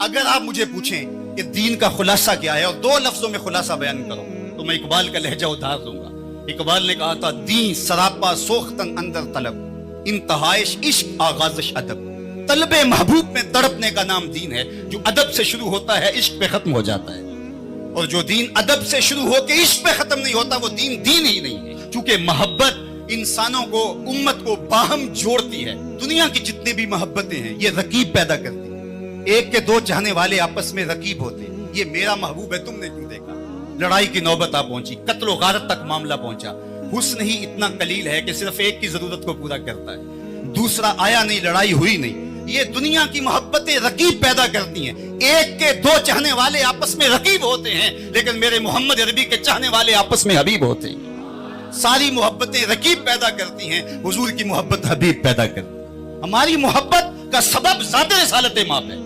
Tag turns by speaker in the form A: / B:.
A: اگر آپ مجھے پوچھیں کہ دین کا خلاصہ کیا ہے اور 2 لفظوں میں خلاصہ بیان کرو تو میں اقبال کا لہجہ ادھار دوں گا. اقبال نے کہا تھا دین سراپا سوختن اندر طلب، انتہائش عشق آغازش ادب. طلب محبوب میں تڑپنے کا نام دین ہے. جو ادب سے شروع ہوتا ہے عشق پہ ختم ہو جاتا ہے، اور جو دین ادب سے شروع ہو کے عشق پہ ختم نہیں ہوتا وہ دین دین ہی نہیں ہے. چونکہ محبت انسانوں کو، امت کو باہم جوڑتی ہے. دنیا کی جتنی بھی محبتیں ہیں یہ رقیب پیدا کرتی ہیں. ایک کے 2 چاہنے والے آپس میں رقیب ہوتے ہیں. یہ میرا محبوب ہے، تم نے کیوں دیکھا؟ لڑائی کی نوبت آ پہنچی، قتل و غارت تک معاملہ پہنچا. حسن ہی اتنا قلیل ہے کہ صرف ایک کی ضرورت کو پورا کرتا ہے، دوسرا آیا نہیں، لڑائی ہوئی نہیں. یہ دنیا کی محبتیں رقیب پیدا کرتی ہیں. ایک کے 2 چاہنے والے آپس میں رقیب ہوتے ہیں، لیکن میرے محمد عربی کے چاہنے والے آپس میں حبیب ہوتے ہیں. ساری محبتیں رقیب پیدا کرتی ہیں، حضور کی محبت حبیب پیدا کرتی ہے. ہماری محبت کا سبب ذات رسالت ماں ہے.